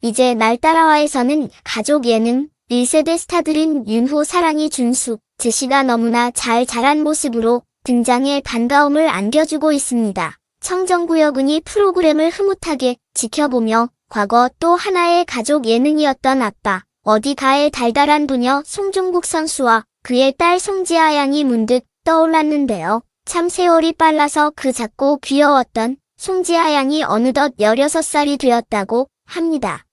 이제 날 따라와에서는 가족 예능 1세대 스타들인 윤호, 사랑이, 준수, 제시가 너무나 잘 자란 모습으로 등장해 반가움을 안겨주고 있습니다. 청정구역은 이 프로그램을 흐뭇하게 지켜보며 과거 또 하나의 가족 예능이었던 아빠 어디 가의 달달한 부녀 송종국 선수와 그의 딸 송지아 양이 문득 떠올랐는데요. 참 세월이 빨라서 그 작고 귀여웠던 송지아 양이 어느덧 16살이 되었다고 합니다.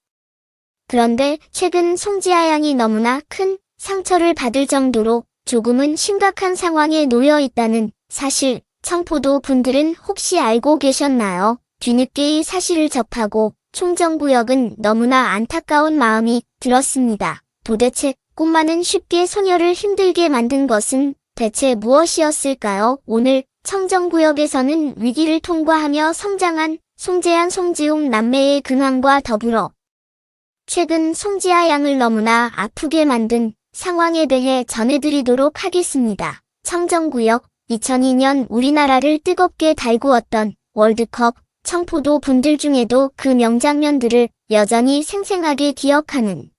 그런데 최근 송지아 양이 너무나 큰 상처를 받을 정도로 조금은 심각한 상황에 놓여 있다는 사실, 청포도 분들은 혹시 알고 계셨나요? 뒤늦게 이 사실을 접하고 청정구역은 너무나 안타까운 마음이 들었습니다. 도대체 꿈만은 쉽게 소녀를 힘들게 만든 것은 대체 무엇이었을까요? 오늘 청정구역에서는 위기를 통과하며 성장한 송재한, 송지웅 남매의 근황과 더불어 최근 송지아 양을 너무나 아프게 만든 상황에 대해 전해드리도록 하겠습니다. 청정구역 2002년 우리나라를 뜨겁게 달구었던 월드컵, 청포도 분들 중에도 그 명장면들을 여전히 생생하게 기억하는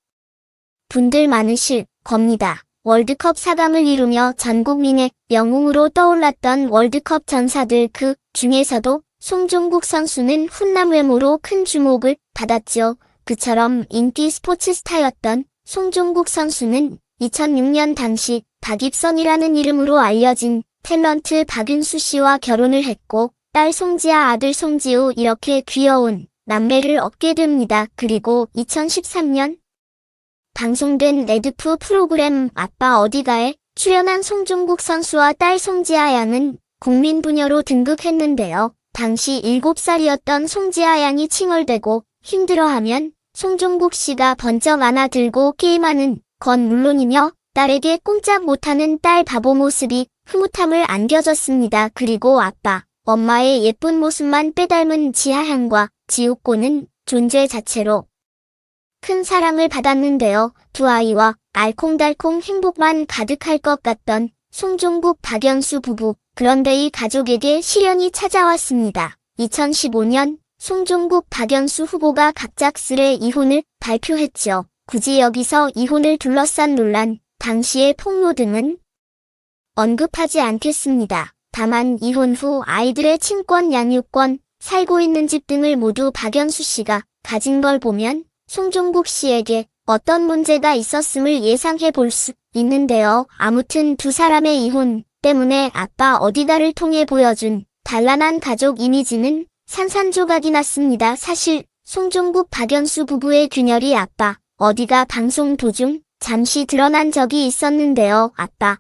분들 많으실 겁니다. 월드컵 4강을 이루며 전 국민의 영웅으로 떠올랐던 월드컵 전사들 그 중에서도 송종국 선수는 훈남 외모로 큰 주목을 받았죠. 그처럼 인기 스포츠 스타였던 송종국 선수는 2006년 당시 박입선이라는 이름으로 알려진 탤런트 박윤수 씨와 결혼을 했고 딸 송지아, 아들 송지우 이렇게 귀여운 남매를 얻게 됩니다. 그리고 2013년 방송된 레드프 프로그램 아빠 어디가에 출연한 송종국 선수와 딸 송지아 양은 국민부녀로 등극했는데요. 당시 7살이었던 송지아 양이 칭얼대고 힘들어하면 송종국 씨가 번쩍 안아들고 게임하는 건 물론이며 딸에게 꼼짝 못하는 딸 바보 모습이 흐뭇함을 안겨줬습니다. 그리고 아빠, 엄마의 예쁜 모습만 빼닮은 지하향과 지우꼬는 존재 자체로 큰 사랑을 받았는데요. 두 아이와 알콩달콩 행복만 가득할 것 같던 송종국, 박연수 부부. 그런데 이 가족에게 시련이 찾아왔습니다. 2015년 송종국, 박연수 후보가 갑작스레 이혼을 발표했죠. 굳이 여기서 이혼을 둘러싼 논란, 당시의 폭로 등은 언급하지 않겠습니다. 다만 이혼 후 아이들의 친권, 양육권, 살고 있는 집 등을 모두 박연수 씨가 가진 걸 보면 송종국 씨에게 어떤 문제가 있었음을 예상해 볼 수 있는데요. 아무튼 두 사람의 이혼 때문에 아빠 어디가를 통해 보여준 단란한 가족 이미지는 산산조각이 났습니다. 사실 송종국, 박연수 부부의 균열이 아빠 어디가 방송 도중 잠시 드러난 적이 있었는데요. 아빠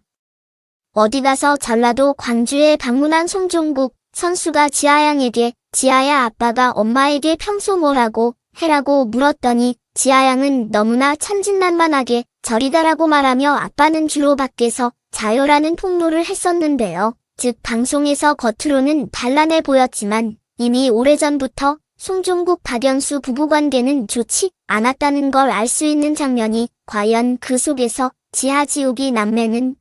어디 가서 전라도 광주에 방문한 송종국 선수가 지아양에게 지아야, 아빠가 엄마에게 평소 뭐라고 해라고 물었더니 지아양은 너무나 천진난만하게 저리 가라고 말하며 아빠는 주로 밖에서 자요라는 폭로를 했었는데요. 즉 방송에서 겉으로는 단란해 보였지만 이미 오래전부터 송종국, 박연수 부부관계는 좋지 않았다는 걸 알 수 있는 장면이 과연 그 속에서 지하, 지옥이 남매는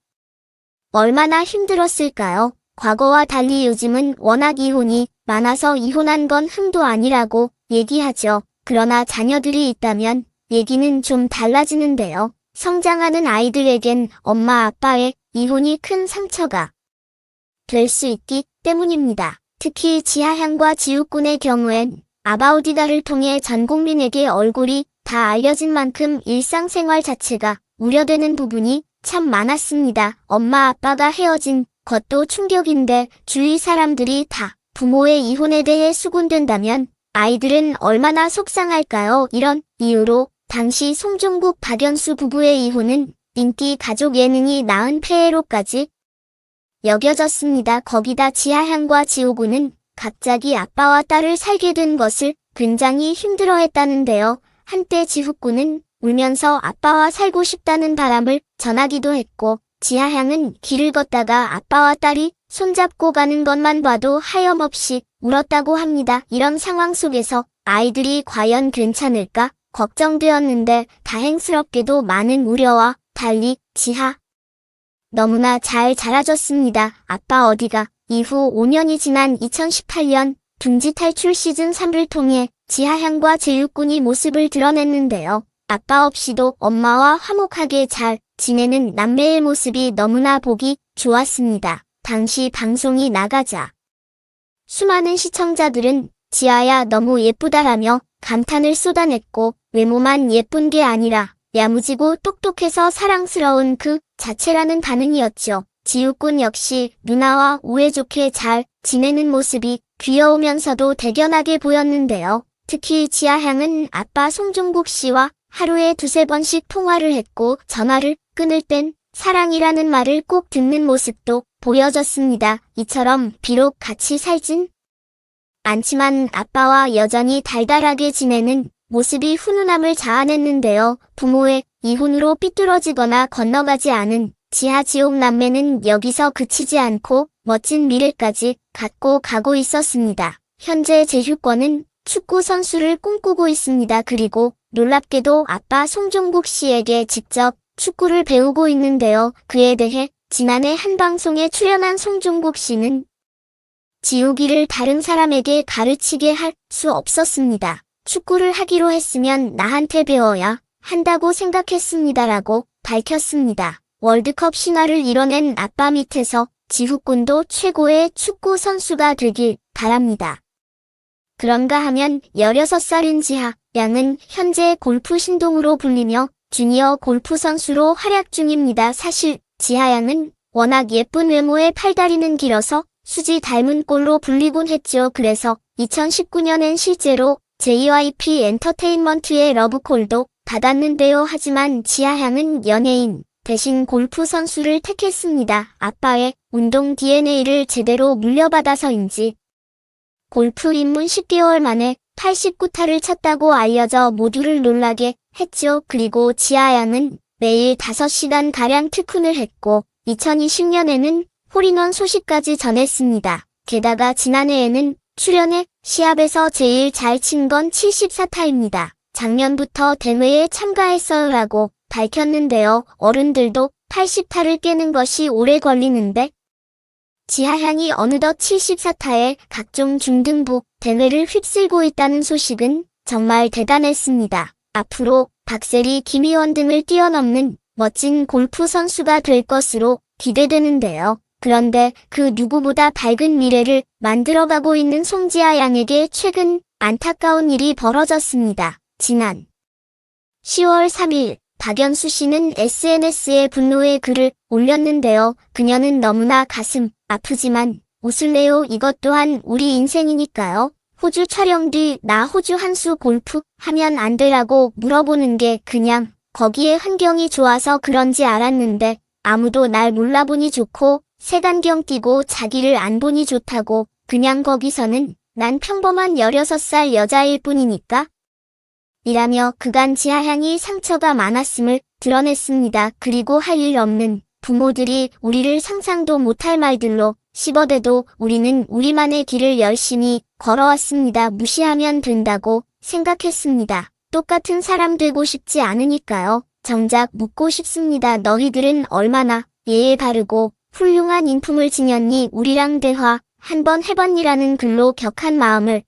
얼마나 힘들었을까요? 과거와 달리 요즘은 워낙 이혼이 많아서 이혼한 건 흠도 아니라고 얘기하죠. 그러나 자녀들이 있다면 얘기는 좀 달라지는데요. 성장하는 아이들에겐 엄마 아빠의 이혼이 큰 상처가 될 수 있기 때문입니다. 특히 지하향과 지우꾼의 경우엔 아바오디다를 통해 전 국민에게 얼굴이 다 알려진 만큼 일상생활 자체가 우려되는 부분이 참 많았습니다. 엄마 아빠가 헤어진 것도 충격인데 주위 사람들이 다 부모의 이혼에 대해 수군된다면 아이들은 얼마나 속상할까요? 이런 이유로 당시 송종국, 박연수 부부의 이혼은 인기 가족 예능이 낳은 폐해로까지 여겨졌습니다. 거기다 지하향과 지우군은 갑자기 아빠와 딸을 살게 된 것을 굉장히 힘들어했다는데요. 한때 지후군은 울면서 아빠와 살고 싶다는 바람을 전하기도 했고 지하향은 길을 걷다가 아빠와 딸이 손잡고 가는 것만 봐도 하염없이 울었다고 합니다. 이런 상황 속에서 아이들이 과연 괜찮을까 걱정되었는데 다행스럽게도 많은 우려와 달리 지하 너무나 잘 자라줬습니다. 아빠 어디가 이후 5년이 지난 2018년 둥지 탈출 시즌 3를 통해 지하향과 제육군이 모습을 드러냈는데요. 아빠 없이도 엄마와 화목하게 잘 지내는 남매의 모습이 너무나 보기 좋았습니다. 당시 방송이 나가자 수많은 시청자들은 지아야 너무 예쁘다라며 감탄을 쏟아냈고 외모만 예쁜 게 아니라 야무지고 똑똑해서 사랑스러운 그 자체라는 반응이었죠. 지육군 역시 누나와 우애 좋게 잘 지내는 모습이 귀여우면서도 대견하게 보였는데요. 특히 지아향은 아빠 송중국 씨와 하루에 두세 번씩 통화를 했고 전화를 끊을 땐 사랑이라는 말을 꼭 듣는 모습도 보여졌습니다. 이처럼 비록 같이 살진 않지만 아빠와 여전히 달달하게 지내는 모습이 훈훈함을 자아냈는데요. 부모의 이혼으로 삐뚤어지거나 건너가지 않은 지하 지옥 남매는 여기서 그치지 않고 멋진 미래까지 갖고 가고 있었습니다. 현재 제휴권은 축구 선수를 꿈꾸고 있습니다. 그리고 놀랍게도 아빠 송종국 씨에게 직접 축구를 배우고 있는데요. 그에 대해 지난해 한 방송에 출연한 송종국 씨는 지우기를 다른 사람에게 가르치게 할 수 없었습니다. 축구를 하기로 했으면 나한테 배워야 한다고 생각했습니다라고 밝혔습니다. 월드컵 신화를 이뤄낸 아빠 밑에서 지후꾼도 최고의 축구 선수가 되길 바랍니다. 그런가 하면 16살인 지하 양은 현재 골프 신동으로 불리며 주니어 골프 선수로 활약 중입니다. 사실 지하 양은 워낙 예쁜 외모에 팔다리는 길어서 수지 닮은 꼴로 불리곤 했죠. 그래서 2019년엔 실제로 JYP 엔터테인먼트의 러브콜도 받았는데요. 하지만 지하향은 연예인 대신 골프 선수를 택했습니다. 아빠의 운동 DNA를 제대로 물려받아서인지 골프 입문 10개월 만에 89타를 쳤다고 알려져 모두를 놀라게 했죠. 그리고 지하양은 매일 5시간가량 특훈을 했고 2020년에는 홀인원 소식까지 전했습니다. 게다가 지난해에는 출연해 시합에서 제일 잘 친 건 74타입니다. 작년부터 대회에 참가했어요라고 밝혔는데요. 어른들도 80타를 깨는 것이 오래 걸리는데 지하향이 어느덧 74타에 각종 중등부 대회를 휩쓸고 있다는 소식은 정말 대단했습니다. 앞으로 박세리, 김희원 등을 뛰어넘는 멋진 골프 선수가 될 것으로 기대되는데요. 그런데 그 누구보다 밝은 미래를 만들어가고 있는 송지아 양에게 최근 안타까운 일이 벌어졌습니다. 지난 10월 3일 박연수 씨는 SNS에 분노의 글을 올렸는데요. 그녀는 너무나 가슴 아프지만 웃을래요. 이것 또한 우리 인생이니까요. 호주 촬영 뒤 나 호주 한수 골프 하면 안 되라고 물어보는 게 그냥 거기에 환경이 좋아서 그런지 알았는데 아무도 날 몰라보니 좋고 색안경 끼고 자기를 안 보니 좋다고 그냥 거기서는 난 평범한 16살 여자일 뿐이니까 이라며 그간 지하향이 상처가 많았음을 드러냈습니다. 그리고 할 일 없는 부모들이 우리를 상상도 못할 말들로 씹어대도 우리는 우리만의 길을 열심히 걸어왔습니다. 무시하면 된다고 생각했습니다. 똑같은 사람 되고 싶지 않으니까요. 정작 묻고 싶습니다. 너희들은 얼마나 예의 바르고 훌륭한 인품을 지녔니? 우리랑 대화 한번 해봤니라는 글로 격한 마음을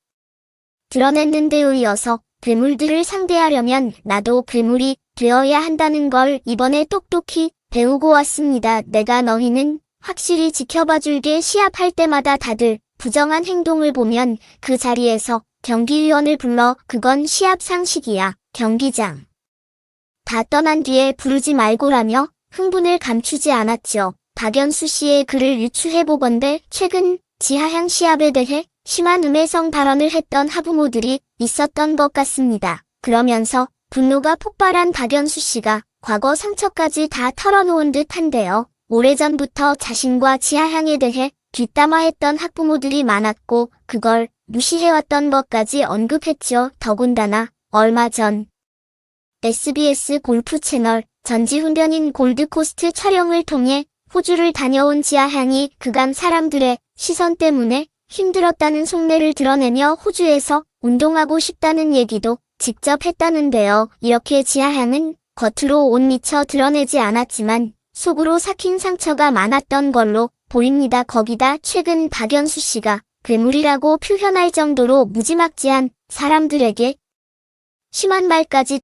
드러냈는데요. 이어서 괴물들을 상대하려면 나도 괴물이 되어야 한다는 걸 이번에 똑똑히 배우고 왔습니다. 내가 너희는 확실히 지켜봐줄게. 시합할 때마다 다들 부정한 행동을 보면 그 자리에서 경기위원을 불러. 그건 시합 상식이야. 경기장 다 떠난 뒤에 부르지 말고라며 흥분을 감추지 않았죠. 박연수 씨의 글을 유추해보건대 최근 지하향 시합에 대해 심한 음해성 발언을 했던 하부모들이 있었던 것 같습니다. 그러면서 분노가 폭발한 박연수 씨가 과거 상처까지 다 털어놓은 듯한데요. 오래전부터 자신과 지하향에 대해 뒷담화했던 학부모들이 많았고 그걸 무시해왔던 것까지 언급했죠. 더군다나 얼마 전 SBS 골프 채널 전지훈련인 골드코스트 촬영을 통해 호주를 다녀온 지하향이 그간 사람들의 시선 때문에 힘들었다는 속내를 드러내며 호주에서 운동하고 싶다는 얘기도 직접 했다는데요. 이렇게 지하향은 겉으로 옷 미쳐 드러내지 않았지만 속으로 삭힌 상처가 많았던 걸로 보입니다. 거기다 최근 박연수 씨가 괴물이라고 표현할 정도로 무지막지한 사람들에게 심한 말까지